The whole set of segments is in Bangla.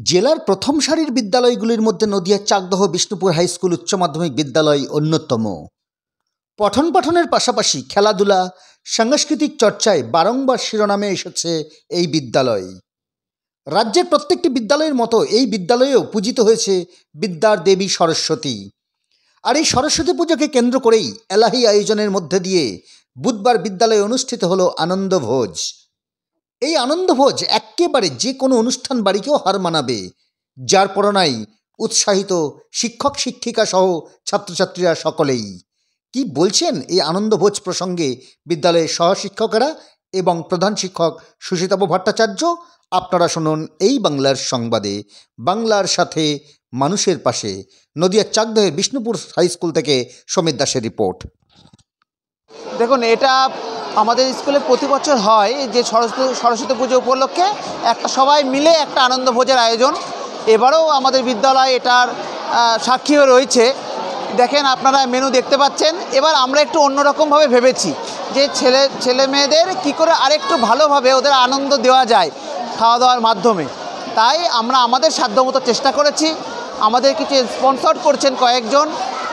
জেলার প্রথম সারির বিদ্যালয়গুলির মধ্যে নদিয়ার চাকদহ বিষ্ণুপুর হাই স্কুল উচ্চ মাধ্যমিক বিদ্যালয় অন্যতম। পঠন পাঠনের পাশাপাশি খেলাধুলা, সাংস্কৃতিক চর্চায় বারংবার শিরোনামে এসেছে এই বিদ্যালয়। রাজ্যের প্রত্যেকটি বিদ্যালয়ের মতো এই বিদ্যালয়েও পূজিত হয়েছে বিদ্যার দেবী সরস্বতী। আর এই সরস্বতী পুজোকে কেন্দ্র করেই এলাহি আয়োজনের মধ্যে দিয়ে বুধবার বিদ্যালয়ে অনুষ্ঠিত হলো আনন্দভোজ। এই আনন্দভোজ একেবারে যে কোনো অনুষ্ঠান বাড়িকেও হার মানাবে, যার প্রেরণায় উৎসাহিত শিক্ষক শিক্ষিকা সহ ছাত্রছাত্রীরা সকলেই। কি বলছেন এই আনন্দভোজ প্রসঙ্গে বিদ্যালয়ের সহশিক্ষকেরা এবং প্রধান শিক্ষক সুশীতব ভট্টাচার্য? আপনারা শুনুন এই বাংলার সংবাদে। বাংলার সাথে মানুষের পাশে। নদিয়ার চাকদহের বিষ্ণুপুর হাই স্কুল থেকে সমিত দাসের রিপোর্ট। দেখুন, এটা আমাদের স্কুলে প্রতি বছর হয় যে সরস্বতী পুজো উপলক্ষে একটা সবাই মিলে একটা আনন্দভোজের আয়োজন। এবারেও আমাদের বিদ্যালয় এটার সাক্ষী হয়ে রয়েছে। দেখেন, আপনারা মেনু দেখতে পাচ্ছেন। এবার আমরা একটু অন্যরকমভাবে ভেবেছি যে ছেলে মেয়েদের কী করে আরেকটু ভালোভাবে ওদের আনন্দ দেওয়া যায় খাওয়া দাওয়ার মাধ্যমে। তাই আমরা আমাদের সাধ্যমতো চেষ্টা করেছি। আমাদের কিছু স্পন্সর করছেন কয়েকজন।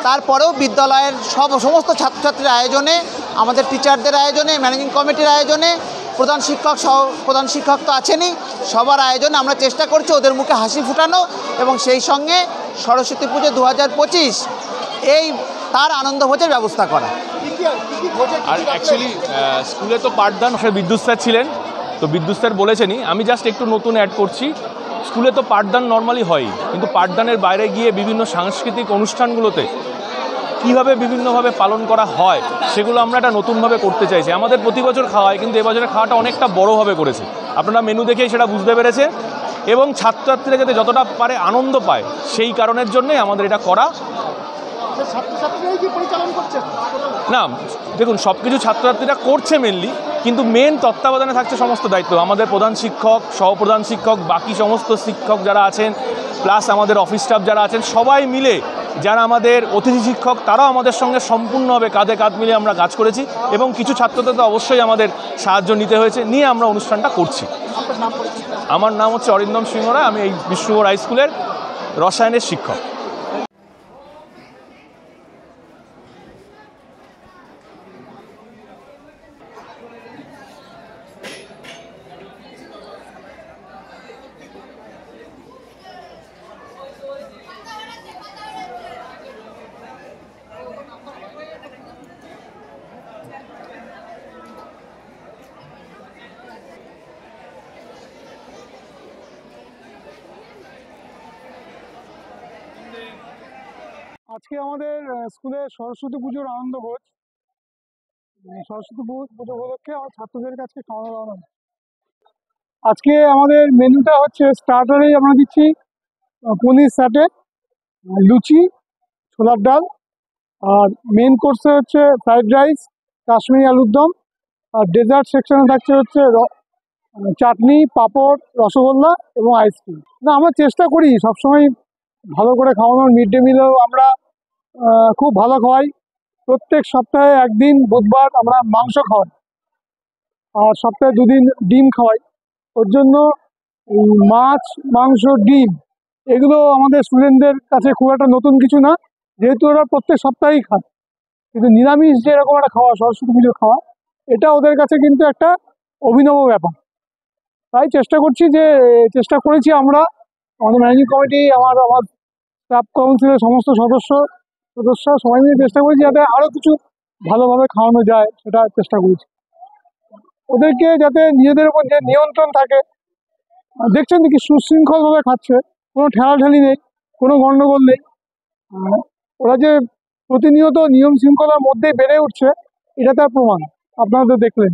তারপরেও বিদ্যালয়ের সমস্ত ছাত্রছাত্রীর আয়োজনে, আমাদের টিচারদের আয়োজনে, ম্যানেজিং কমিটির আয়োজনে, প্রধান শিক্ষক তো আছেনই, সবার আয়োজনে আমরা চেষ্টা করছি ওদের মুখে হাসি ফুটানো এবং সেই সঙ্গে সরস্বতী পুজো 2025 তার আনন্দভোজের ব্যবস্থা করা। আর অ্যাকচুয়ালি স্কুলে তো পাঠদান বিদ্যুৎ স্যার ছিলেন, তো বিদ্যুৎ স্যার বলেছেনই। আমি জাস্ট একটু নতুন অ্যাড করছি। স্কুলে তো পাঠদান নর্মালি হয়, কিন্তু পাঠদানের বাইরে গিয়ে বিভিন্ন সাংস্কৃতিক অনুষ্ঠানগুলোতে কীভাবে বিভিন্নভাবে পালন করা হয় সেগুলো আমরা একটা নতুনভাবে করতে চাইছি। আমাদের প্রতি বছর খাওয়া হয়, কিন্তু এবছরের খাওয়াটা অনেকটা বড়োভাবে করেছে। আপনারা মেনু দেখেই সেটা বুঝতে পেরেছে। এবং ছাত্রছাত্রীরা যাতে যতটা পারে আনন্দ পায়, সেই কারণের জন্যই আমাদের এটা করা। না, দেখুন, সব কিছু ছাত্রছাত্রীরা করছে মেনলি, কিন্তু মেন তত্ত্বাবধানে থাকছে সমস্ত দায়িত্ব আমাদের প্রধান শিক্ষক, সহপ্রধান শিক্ষক, বাকি সমস্ত শিক্ষক যারা আছেন, প্লাস আমাদের অফিস স্টাফ যারা আছেন, সবাই মিলে, যারা আমাদের অতিথি শিক্ষক, তারাও আমাদের সঙ্গে সম্পূর্ণভাবে কাঁধে কাঁধ মিলে আমরা কাজ করেছি। এবং কিছু ছাত্রদের তো অবশ্যই আমাদের সাহায্য নিতে হয়েছে, নিয়ে আমরা অনুষ্ঠানটা করছি। আমার নাম হচ্ছে অরিন্দম সিংহ রায়। আমি এই বিষ্ণুপুর হাই স্কুলের রসায়নের শিক্ষক। আজকে আমাদের স্কুলে সরস্বতী পুজোর আনন্দভোজ। সরস্বতী পুজো উপলক্ষে আমার ছাত্রদের কাছে খাওয়া দাওয়া। আজকে আমাদের মেনুটা হচ্ছে, স্টার্টারেই আমরা দিচ্ছি পনির স্যাটে, লুচি, ছোলার ডাল, আর মেন কোর্সে হচ্ছে ফ্রাইড রাইস, কাশ্মীরি আলুর দম, আর ডেজার্ট সেকশনে থাকছে হচ্ছে চাটনি, পাঁপড়, রসগোল্লা এবং আইসক্রিম। না, আমরা চেষ্টা করি সবসময় ভালো করে খাওয়ানোর। মিড ডে মিলেও আমরা খুব ভালো খাওয়াই। প্রত্যেক সপ্তাহে একদিন বুধবার আমরা মাংস খাওয়াই, আর সপ্তাহে 2 দিন ডিম খাওয়াই। ওর জন্য মাছ, মাংস, ডিম এগুলো আমাদের স্টুডেন্টদের কাছে খুব একটা নতুন কিছু না, যেহেতু ওরা প্রত্যেক সপ্তাহেই খায়। কিন্তু নিরামিষ যে এরকম একটা খাওয়া, সরস্বতী পুজোর খাওয়া, এটা ওদের কাছে কিন্তু একটা অভিনব ব্যাপার। তাই চেষ্টা করেছি আমরা, আমাদের ম্যানেজিং কমিটি, আমার স্টাফ কাউন্সিলের সমস্ত সদস্য সবাই মিলে চেষ্টা করেছি যাতে আরও কিছু ভালোভাবে খাওয়ানো যায়, সেটা চেষ্টা করেছি। ওদেরকে যাতে নিজেদের উপর যে নিয়ন্ত্রণ থাকে, দেখছেন কি সুশৃঙ্খলভাবে খাচ্ছে, কোনো ঠেলাঠেলি নেই, কোনো গণ্ডগোল নেই। ওরা যে প্রতিনিয়ত নিয়ম শৃঙ্খলার মধ্যে বেড়ে উঠছে, এটা তার প্রমাণ আপনারা তো দেখলেন।